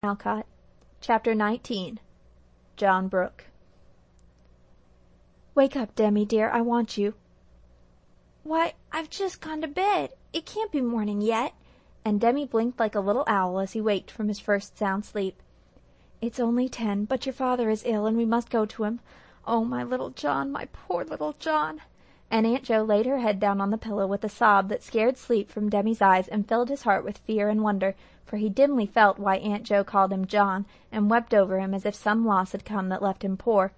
Alcott. Chapter 19. John Brooke. "Wake up, Demi, dear. I want you." "Why, I've just gone to bed. It can't be morning yet." And Demi blinked like a little owl as he waked from his first sound sleep. "It's only 10, but your father is ill, and we must go to him. Oh, my little John, my poor little John." And Aunt Jo laid her head down on the pillow with a sob that scared sleep from Demi's eyes and filled his heart with fear and wonder, for he dimly felt why Aunt Jo called him John, and wept over him as if some loss had come that left him poor.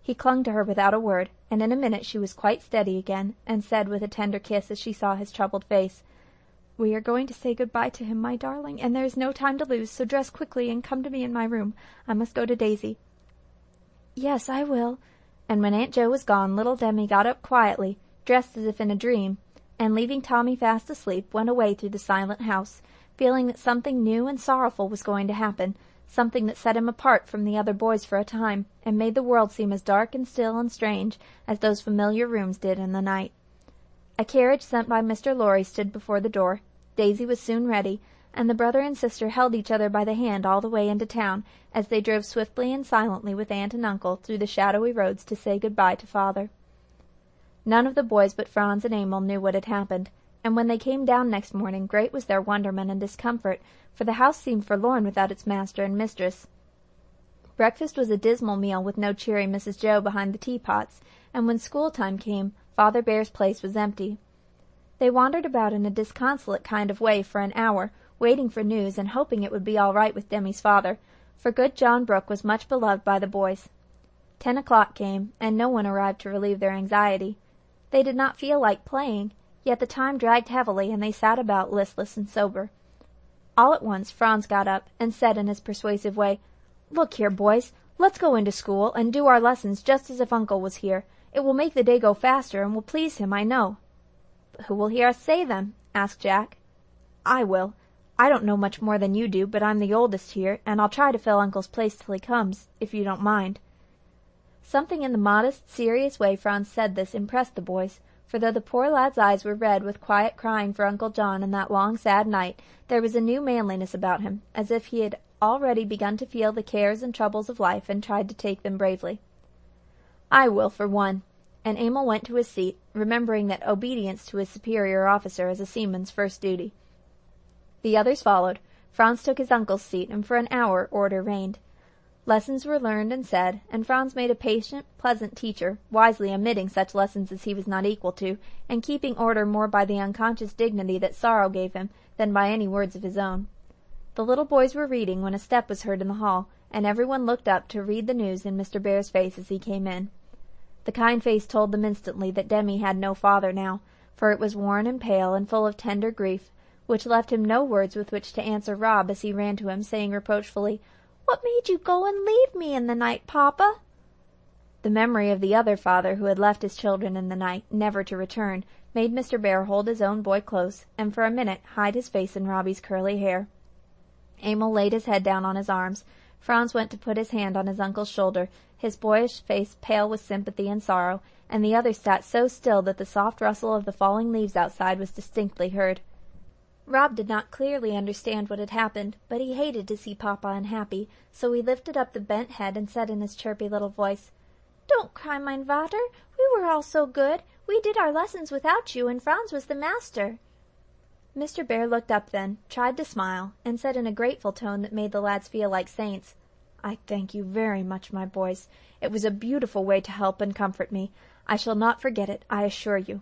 He clung to her without a word, and in a minute she was quite steady again, and said with a tender kiss as she saw his troubled face, "We are going to say good-bye to him, my darling, and there is no time to lose, so dress quickly and come to me in my room. I must go to Daisy." "Yes, I will." And when Aunt Jo was gone, little Demi got up quietly, dressed as if in a dream, and leaving Tommy fast asleep, went away through the silent house, feeling that something new and sorrowful was going to happen, something that set him apart from the other boys for a time, and made the world seem as dark and still and strange as those familiar rooms did in the night. A carriage sent by Mr. Lorry stood before the door. Daisy was soon ready, and the brother and sister held each other by the hand all the way into town, as they drove swiftly and silently with aunt and uncle through the shadowy roads to say good-bye to father. None of the boys but Franz and Emil knew what had happened, and when they came down next morning great was their wonderment and discomfort, for the house seemed forlorn without its master and mistress. Breakfast was a dismal meal with no cheery Mrs. Jo behind the teapots, and when school-time came, Father Bear's place was empty. They wandered about in a disconsolate kind of way for an hour, waiting for news and hoping it would be all right with Demi's father, for good John Brooke was much beloved by the boys. 10 o'clock came, and no one arrived to relieve their anxiety. They did not feel like playing, yet the time dragged heavily, and they sat about listless and sober. All at once Franz got up and said in his persuasive way, "Look here, boys, let's go into school and do our lessons just as if Uncle was here. It will make the day go faster, and will please him, I know." "But who will hear us say them?" asked Jack. "I will. I don't know much more than you do, but I'm the oldest here, and I'll try to fill Uncle's place till he comes, if you don't mind." Something in the modest, serious way Franz said this impressed the boys, for though the poor lad's eyes were red with quiet crying for Uncle John in that long, sad night, there was a new manliness about him, as if he had already begun to feel the cares and troubles of life and tried to take them bravely. "I will, for one," and Emil went to his seat, remembering that obedience to his superior officer is a seaman's first duty. The others followed. Franz took his uncle's seat, and for an hour order reigned. Lessons were learned and said, and Franz made a patient, pleasant teacher, wisely omitting such lessons as he was not equal to, and keeping order more by the unconscious dignity that sorrow gave him than by any words of his own. The little boys were reading when a step was heard in the hall, and everyone looked up to read the news in Mr. Bear's face as he came in. The kind face told them instantly that Demi had no father now, for it was worn and pale and full of tender grief, which left him no words with which to answer Rob as he ran to him, saying reproachfully, "What made you go and leave me in the night, Papa?" The memory of the other father who had left his children in the night, never to return, made Mr. Bear hold his own boy close, and for a minute hide his face in Robbie's curly hair. Emil laid his head down on his arms. Franz went to put his hand on his uncle's shoulder, his boyish face pale with sympathy and sorrow, and the others sat so still that the soft rustle of the falling leaves outside was distinctly heard. Rob did not clearly understand what had happened, but he hated to see Papa unhappy, so he lifted up the bent head and said in his chirpy little voice, "Don't cry, mein Vater. We were all so good. We did our lessons without you, and Franz was the master." Mr. Bear looked up then, tried to smile, and said in a grateful tone that made the lads feel like saints, "I thank you very much, my boys. It was a beautiful way to help and comfort me. I shall not forget it, I assure you."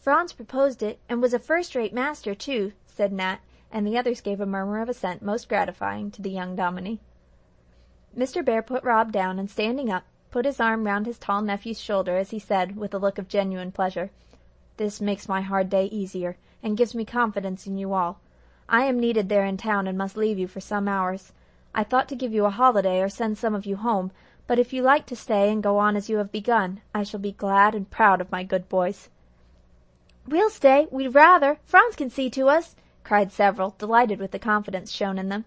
"Franz proposed it, and was a first-rate master, too," said Nat, and the others gave a murmur of assent most gratifying to the young dominie. Mr. Bear put Rob down, and standing up, put his arm round his tall nephew's shoulder as he said, with a look of genuine pleasure, "This makes my hard day easier, and gives me confidence in you all. I am needed there in town and must leave you for some hours. I thought to give you a holiday or send some of you home, but if you like to stay and go on as you have begun, I shall be glad and proud of my good boys." "We'll stay, we'd rather. Franz can see to us," cried several, delighted with the confidence shown in them.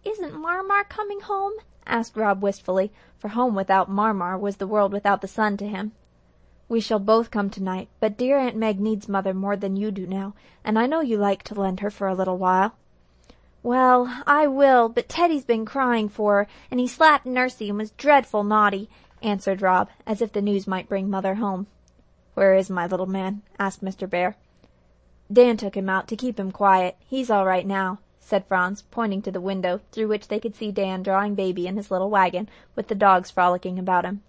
"Isn't Marmar coming home?" asked Rob wistfully, for home without Marmar was the world without the sun to him. "We shall both come tonight, but dear Aunt Meg needs Mother more than you do now, and I know you like to lend her for a little while." Well, I will, but Teddy's been crying for her, and he slapped Nursey and was dreadful naughty, answered Rob, as if the news might bring Mother home. Where is my little man? Asked Mr. Bear. Dan took him out to keep him quiet. He's all right now, said Franz, pointing to the window, through which they could see Dan drawing Baby in his little wagon, with the dogs frolicking about him.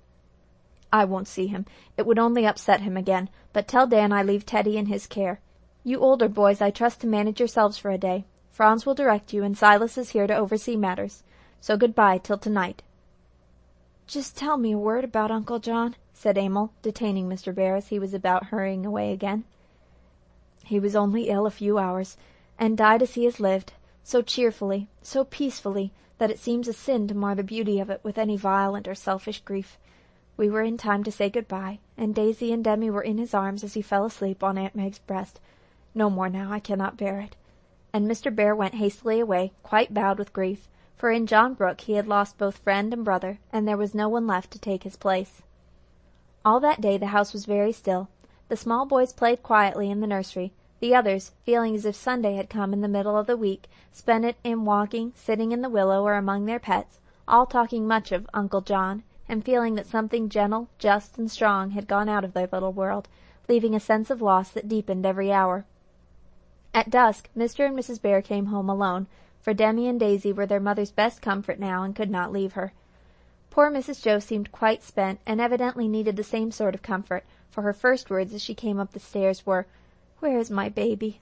I won't see him. It would only upset him again, but tell Dan I leave Teddy in his care. You older boys I trust to manage yourselves for a day. Franz will direct you, and Silas is here to oversee matters. So good-bye till tonight. Just tell me a word about Uncle John, said Emil, detaining Mr. Bear as he was about hurrying away again. He was only ill a few hours, and died as he has lived, so cheerfully, so peacefully, that it seems a sin to mar the beauty of it with any violent or selfish grief. We were in time to say good-bye, and Daisy and Demi were in his arms as he fell asleep on Aunt Meg's breast. No more now, I cannot bear it. And Mr. Bear went hastily away, quite bowed with grief, for in John Brooke he had lost both friend and brother, and there was no one left to take his place. All that day the house was very still. The small boys played quietly in the nursery. The others, feeling as if Sunday had come in the middle of the week, spent it in walking, sitting in the willow or among their pets, all talking much of Uncle John, and feeling that something gentle, just, and strong had gone out of their little world, leaving a sense of loss that deepened every hour. At dusk, Mr. and Mrs. Bear came home alone, for Demi and Daisy were their mother's best comfort now and could not leave her. Poor Mrs. Joe seemed quite spent, and evidently needed the same sort of comfort, for her first words as she came up the stairs were, "Where is my baby?"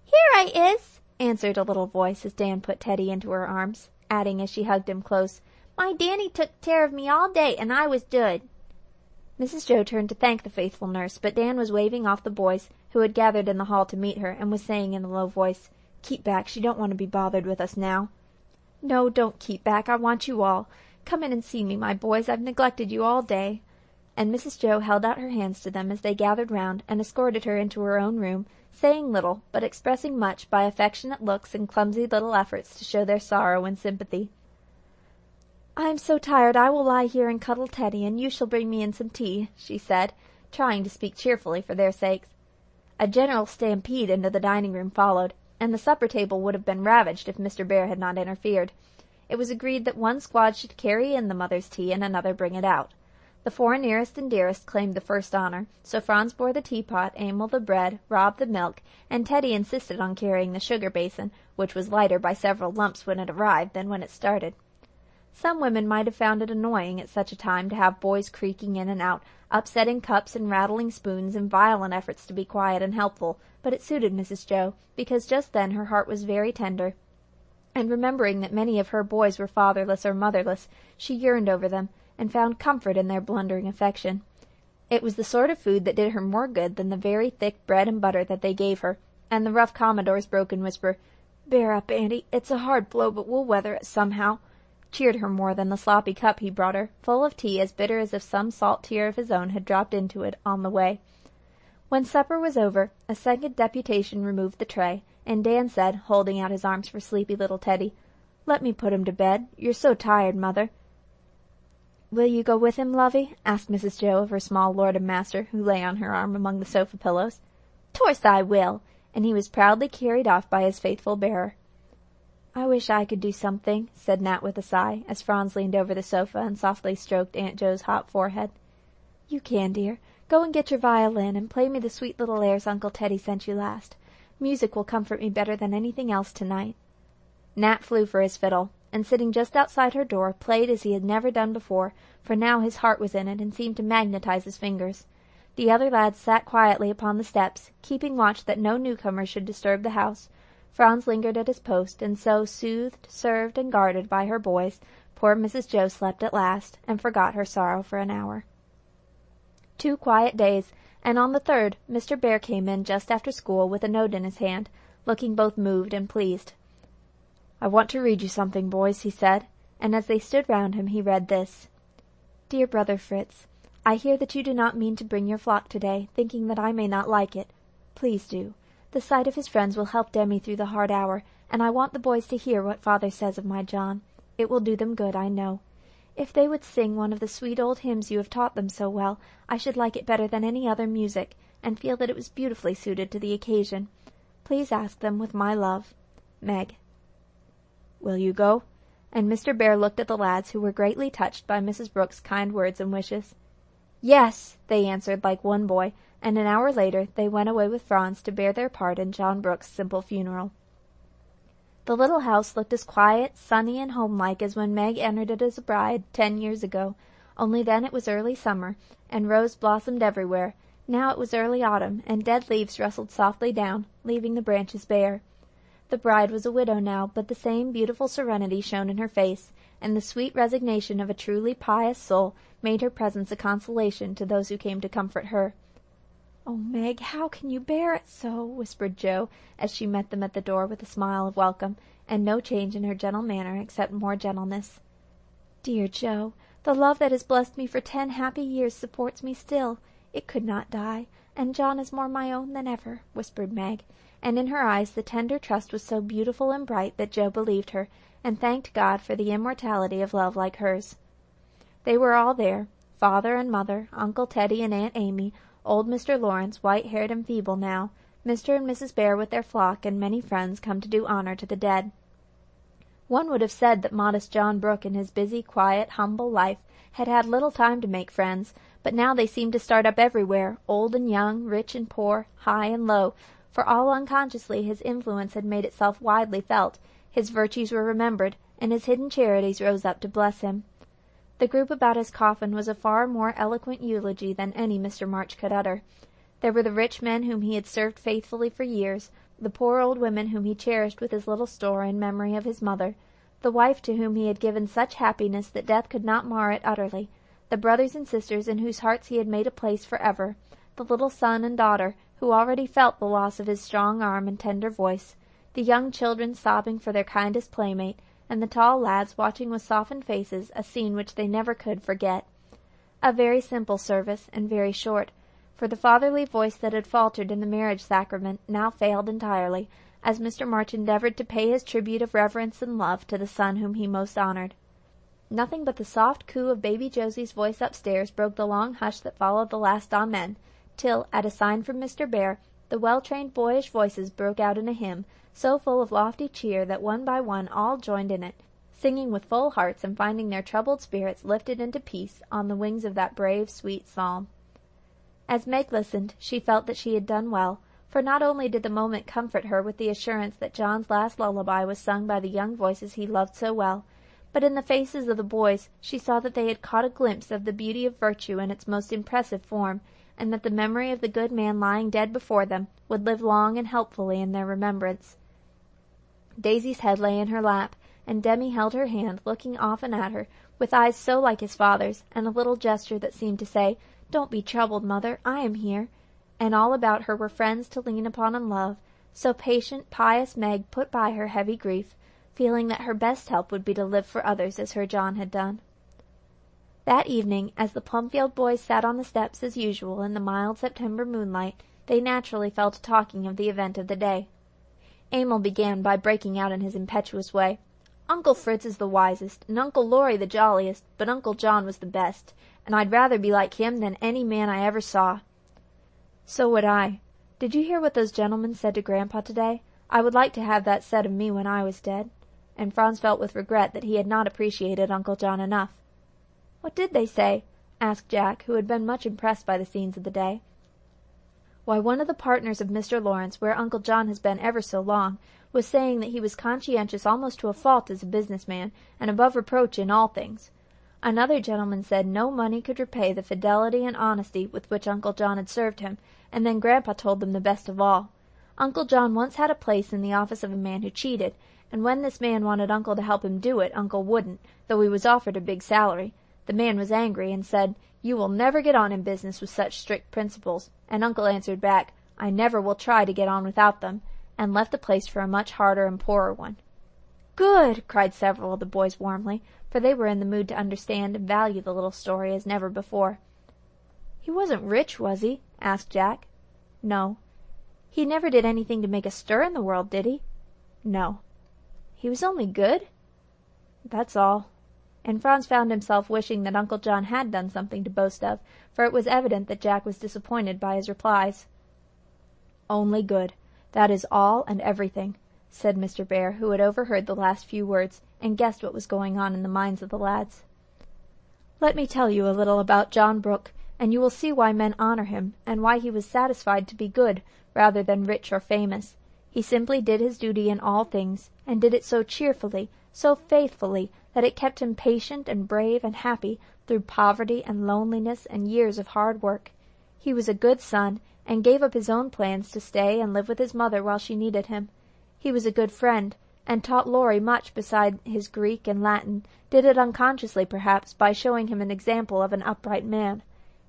"Here I is," answered a little voice as Dan put Teddy into her arms, adding as she hugged him close, "My Danny took care of me all day, and I was good." Mrs. Joe turned to thank the faithful nurse, but Dan was waving off the boys, who had gathered in the hall to meet her, and was saying in a low voice, "Keep back, she don't want to be bothered with us now." "No, don't keep back, I want you all. Come in and see me, my boys, I've neglected you all day." And Mrs. Joe held out her hands to them as they gathered round, and escorted her into her own room, saying little, but expressing much by affectionate looks and clumsy little efforts to show their sorrow and sympathy. "I am so tired I will lie here and cuddle Teddy, and you shall bring me in some tea," she said, trying to speak cheerfully for their sakes. A general stampede into the dining-room followed, and the supper-table would have been ravaged if Mr. Bear had not interfered. It was agreed that one squad should carry in the mother's tea and another bring it out. The four nearest and dearest claimed the first honor, so Franz bore the teapot, Emil the bread, Rob the milk, and Teddy insisted on carrying the sugar basin, which was lighter by several lumps when it arrived than when it started. Some women might have found it annoying at such a time to have boys creaking in and out, upsetting cups and rattling spoons in violent efforts to be quiet and helpful, but it suited Mrs. Joe, because just then her heart was very tender, and remembering that many of her boys were fatherless or motherless, she yearned over them, and found comfort in their blundering affection. It was the sort of food that did her more good than the very thick bread and butter that they gave her, and the rough Commodore's broken whisper, "Bear up, Auntie, it's a hard blow, but we'll weather it somehow," cheered her more than the sloppy cup he brought her, full of tea as bitter as if some salt tear of his own had dropped into it on the way. When supper was over, a second deputation removed the tray, and Dan said, holding out his arms for sleepy little Teddy, "Let me put him to bed. You're so tired, Mother." "Will you go with him, lovey?" asked Mrs. Joe of her small lord and master, who lay on her arm among the sofa pillows. "'Torse I will," and he was proudly carried off by his faithful bearer. "I wish I could do something," said Nat with a sigh, as Franz leaned over the sofa and softly stroked Aunt Joe's hot forehead. "You can, dear. Go and get your violin, and play me the sweet little airs Uncle Teddy sent you last. Music will comfort me better than anything else tonight." Nat flew for his fiddle, and sitting just outside her door, played as he had never done before, for now his heart was in it, and seemed to magnetize his fingers. The other lads sat quietly upon the steps, keeping watch that no newcomer should disturb the house. Franz lingered at his post, and so, soothed, served, and guarded by her boys, poor Mrs. Joe slept at last, and forgot her sorrow for an hour. 2 quiet days, and on the third Mr. Bear came in just after school with a note in his hand, looking both moved and pleased. "I want to read you something, boys," he said, and as they stood round him he read this. "Dear Brother Fritz, I hear that you do not mean to bring your flock today, thinking that I may not like it. Please do. The sight of his friends will help Demi through the hard hour, and I want the boys to hear what Father says of my John. It will do them good, I know. If they would sing one of the sweet old hymns you have taught them so well, I should like it better than any other music, and feel that it was beautifully suited to the occasion. Please ask them with my love. Meg." Will you go?" And Mr. Bear looked at the lads, who were greatly touched by Mrs. Brooks's kind words and wishes. "Yes," they answered like one boy, and an hour later they went away with Franz to bear their part in John Brooks's simple funeral. The little house looked as quiet, sunny, and homelike as when Meg entered it as a bride 10 years ago, only then it was early summer, and rose blossomed everywhere. Now it was early autumn, and dead leaves rustled softly down, leaving the branches bare. The bride was a widow now, but the same beautiful serenity shone in her face, and the sweet resignation of a truly pious soul made her presence a consolation to those who came to comfort her. "Oh, Meg, how can you bear it so?" whispered Jo, as she met them at the door with a smile of welcome, and no change in her gentle manner except more gentleness. "Dear Jo, the love that has blessed me for 10 happy years supports me still. It could not die, and John is more my own than ever," whispered Meg, and in her eyes the tender trust was so beautiful and bright that Jo believed her, and thanked God for the immortality of love like hers. They were all there, father and mother, Uncle Teddy and Aunt Amy, old Mr. Lawrence, white-haired and feeble now, Mr. and Mrs. Bear with their flock, and many friends come to do honor to the dead. One would have said that modest John Brooke in his busy, quiet, humble life had had little time to make friends, but now they seemed to start up everywhere, old and young, rich and poor, high and low, for all unconsciously his influence had made itself widely felt, his virtues were remembered, and his hidden charities rose up to bless him. The group about his coffin was a far more eloquent eulogy than any Mr. March could utter. There were the rich men whom he had served faithfully for years, the poor old women whom he cherished with his little store in memory of his mother, the wife to whom he had given such happiness that death could not mar it utterly, the brothers and sisters in whose hearts he had made a place forever, the little son and daughter who already felt the loss of his strong arm and tender voice, the young children sobbing for their kindest playmate, and the tall lads watching with softened faces a scene which they never could forget. A very simple service, and very short, for the fatherly voice that had faltered in the marriage sacrament now failed entirely, as Mr. March endeavored to pay his tribute of reverence and love to the son whom he most honored. Nothing but the soft coo of baby Josie's voice upstairs broke the long hush that followed the last amen, till, at a sign from Mr. Bear, the well-trained boyish voices broke out in a hymn, so full of lofty cheer that one by one all joined in it, singing with full hearts and finding their troubled spirits lifted into peace on the wings of that brave, sweet psalm. As Meg listened, she felt that she had done well, for not only did the moment comfort her with the assurance that John's last lullaby was sung by the young voices he loved so well, but in the faces of the boys she saw that they had caught a glimpse of the beauty of virtue in its most impressive form, and that the memory of the good man lying dead before them would live long and helpfully in their remembrance. Daisy's head lay in her lap, and Demi held her hand, looking often at her, with eyes so like his father's, and a little gesture that seemed to say, "Don't be troubled, mother, I am here." And all about her were friends to lean upon and love, so patient, pious Meg put by her heavy grief, feeling that her best help would be to live for others as her John had done. That evening, as the Plumfield boys sat on the steps as usual in the mild September moonlight, they naturally fell to talking of the event of the day. Emil began by breaking out in his impetuous way. "Uncle Fritz is the wisest, and Uncle Laurie the jolliest, but Uncle John was the best, and I'd rather be like him than any man I ever saw." "So would I. Did you hear what those gentlemen said to Grandpa today? I would like to have that said of me when I was dead." And Franz felt with regret that he had not appreciated Uncle John enough. "What did they say?" asked Jack, who had been much impressed by the scenes of the day. "Why, one of the partners of Mr. Lawrence, where Uncle John has been ever so long, was saying that he was conscientious almost to a fault as a business man, and above reproach in all things. Another gentleman said no money could repay the fidelity and honesty with which Uncle John had served him, and then Grandpa told them the best of all. Uncle John once had a place in the office of a man who cheated, and when this man wanted Uncle to help him do it, Uncle wouldn't, though he was offered a big salary. The man was angry, and said, 'You will never get on in business with such strict principles,' and Uncle answered back, 'I never will try to get on without them,' and left the place for a much harder and poorer one." "Good!" cried several of the boys warmly, for they were in the mood to understand and value the little story as never before. "He wasn't rich, was he?" asked Jack. "No." "He never did anything to make a stir in the world, did he?" "No." "He was only good?" "That's all." And Franz found himself wishing that Uncle John had done something to boast of, for it was evident that Jack was disappointed by his replies. "Only good. That is all and everything. said Mr. Bear, who had overheard the last few words and guessed what was going on in the minds of the lads. "Let me tell you a little about John Brooke, and you will see why men honor him, and why he was satisfied to be good rather than rich or famous. He simply did his duty in all things, and did it so cheerfully, so faithfully, that it kept him patient and brave and happy through poverty and loneliness and years of hard work. He was a good son, and gave up his own plans to stay and live with his mother while she needed him. He was a good friend, and taught Laurie much beside his Greek and Latin, did it unconsciously perhaps, by showing him an example of an upright man.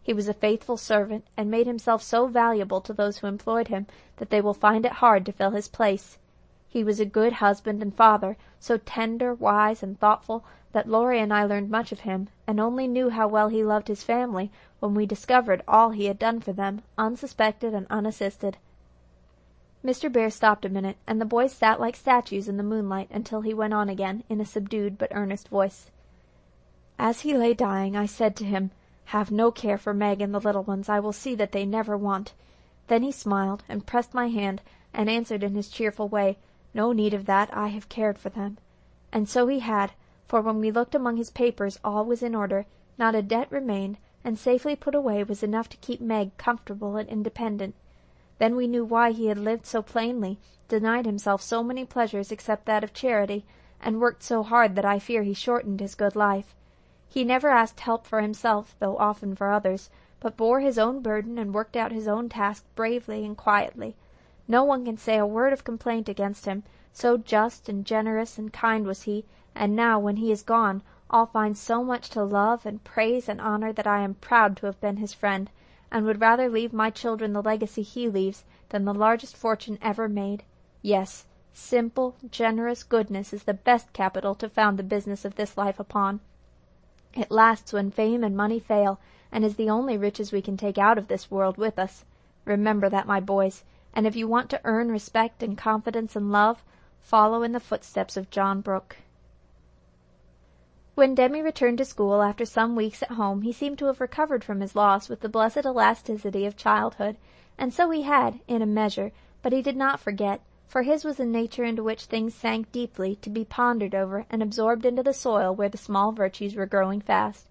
He was a faithful servant, and made himself so valuable to those who employed him that they will find it hard to fill his place. He was a good husband and father, so tender, wise, and thoughtful that Laurie and I learned much of him, and only knew how well he loved his family when we discovered all he had done for them, unsuspected and unassisted." Mr. Bear stopped a minute, and the boys sat like statues in the moonlight until he went on again in a subdued but earnest voice. "As he lay dying, I said to him, 'Have no care for Meg and the little ones. I will see that they never want.' Then he smiled and pressed my hand and answered in his cheerful way, 'No need of that. I have cared for them.' And so he had, for when we looked among his papers all was in order, not a debt remained, and safely put away was enough to keep Meg comfortable and independent. Then we knew why he had lived so plainly, denied himself so many pleasures except that of charity, and worked so hard that I fear he shortened his good life. He never asked help for himself, though often for others, but bore his own burden and worked out his own task bravely and quietly. No one can say a word of complaint against him, so just and generous and kind was he, and now, when he is gone, all find so much to love and praise and honor that I am proud to have been his friend, and would rather leave my children the legacy he leaves than the largest fortune ever made. Yes, simple, generous goodness is the best capital to found the business of this life upon. It lasts when fame and money fail, and is the only riches we can take out of this world with us. Remember that, my boys, and if you want to earn respect and confidence and love, follow in the footsteps of John Brooke." When Demi returned to school after some weeks at home, he seemed to have recovered from his loss with the blessed elasticity of childhood, and so he had, in a measure, but he did not forget, for his was a nature into which things sank deeply, to be pondered over and absorbed into the soil where the small virtues were growing fast.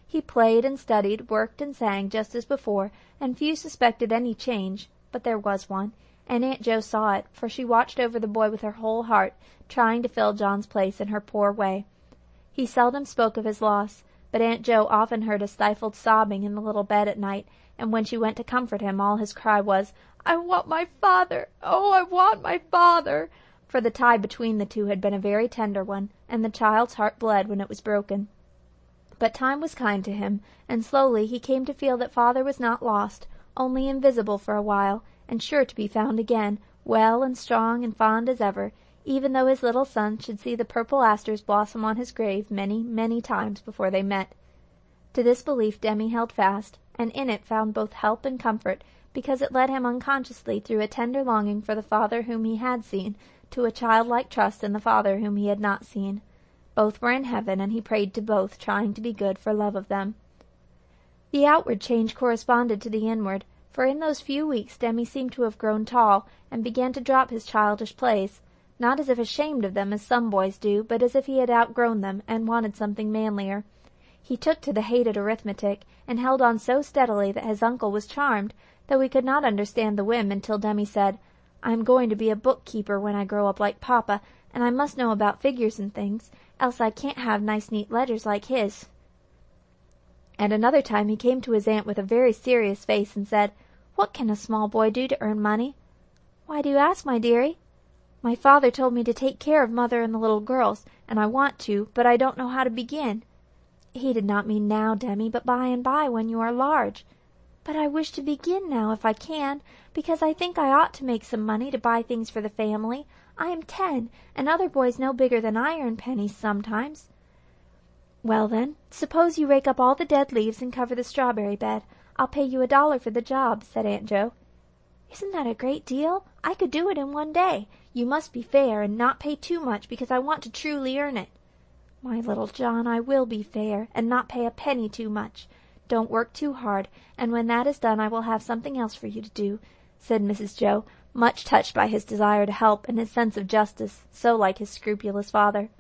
He played and studied, worked and sang just as before, and few suspected any change, but there was one, and Aunt Jo saw it, for she watched over the boy with her whole heart, trying to fill John's place in her poor way. He seldom spoke of his loss, but Aunt Jo often heard a stifled sobbing in the little bed at night, and when she went to comfort him all his cry was, "I want my father! Oh, I want my father!" For the tie between the two had been a very tender one, and the child's heart bled when it was broken. But time was kind to him, and slowly he came to feel that father was not lost, only invisible for a while, and sure to be found again, well and strong and fond as ever, even though his little son should see the purple asters blossom on his grave many, many times before they met. To this belief Demi held fast, and in it found both help and comfort, because it led him unconsciously through a tender longing for the father whom he had seen, to a childlike trust in the father whom he had not seen. Both were in heaven, and he prayed to both, trying to be good for love of them. The outward change corresponded to the inward, for in those few weeks Demi seemed to have grown tall, and began to drop his childish plays, not as if ashamed of them as some boys do, but as if he had outgrown them and wanted something manlier. He took to the hated arithmetic, and held on so steadily that his uncle was charmed, though he could not understand the whim until Demi said, "I am going to be a bookkeeper when I grow up like Papa, and I must know about figures and things, else I can't have nice neat ledgers like his." At another time he came to his aunt with a very serious face and said, "What can a small boy do to earn money?" "Why do you ask, my dearie?" "My father told me to take care of mother and the little girls, and I want to, but I don't know how to begin." "He did not mean now, Demi, but by and by, when you are large." "But I wish to begin now, if I can, because I think I ought to make some money to buy things for the family. I am 10, and other boys no bigger than I earn pennies sometimes." "Well, then, suppose you rake up all the dead leaves and cover the strawberry bed. I'll pay you $1 for the job," said Aunt Jo. "Isn't that a great deal? I could do it in one day. You must be fair, and not pay too much, because I want to truly earn it." "My little John, I will be fair, and not pay a penny too much. Don't work too hard, and when that is done I will have something else for you to do. said Mrs. Joe, much touched by his desire to help and his sense of justice, so like his scrupulous father.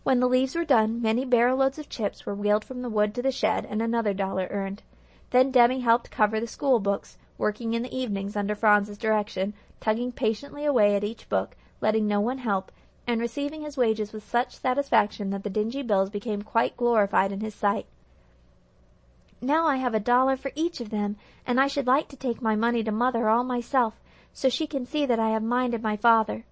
When the leaves were done, many barrel-loads of chips were wheeled from the wood to the shed and another $1 earned. Then Demi helped cover the school books, working in the evenings under Franz's direction, tugging patiently away at each book, letting no one help, and receiving his wages with such satisfaction that the dingy bills became quite glorified in his sight. "Now I have $1 for each of them, and I should like to take my money to Mother all myself, so she can see that I have minded my father."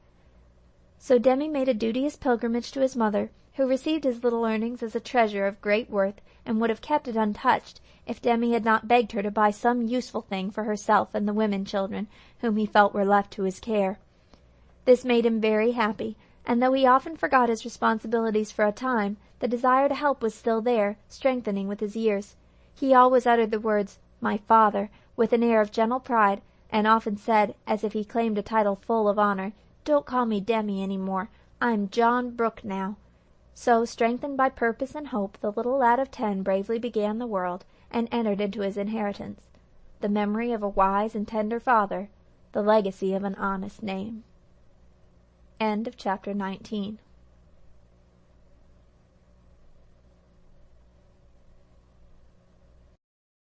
So Demi made a duteous pilgrimage to his mother, who received his little earnings as a treasure of great worth, and would have kept it untouched if Demi had not begged her to buy some useful thing for herself and the women children whom he felt were left to his care. This made him very happy, and though he often forgot his responsibilities for a time, the desire to help was still there, strengthening with his years. He always uttered the words, "my father," with an air of gentle pride, and often said, as if he claimed a title full of honor, "Don't call me Demi any more. I'm John Brooke now." So, strengthened by purpose and hope, the little lad of 10 bravely began the world, and entered into his inheritance, the memory of a wise and tender father, the legacy of an honest name. End of chapter 19.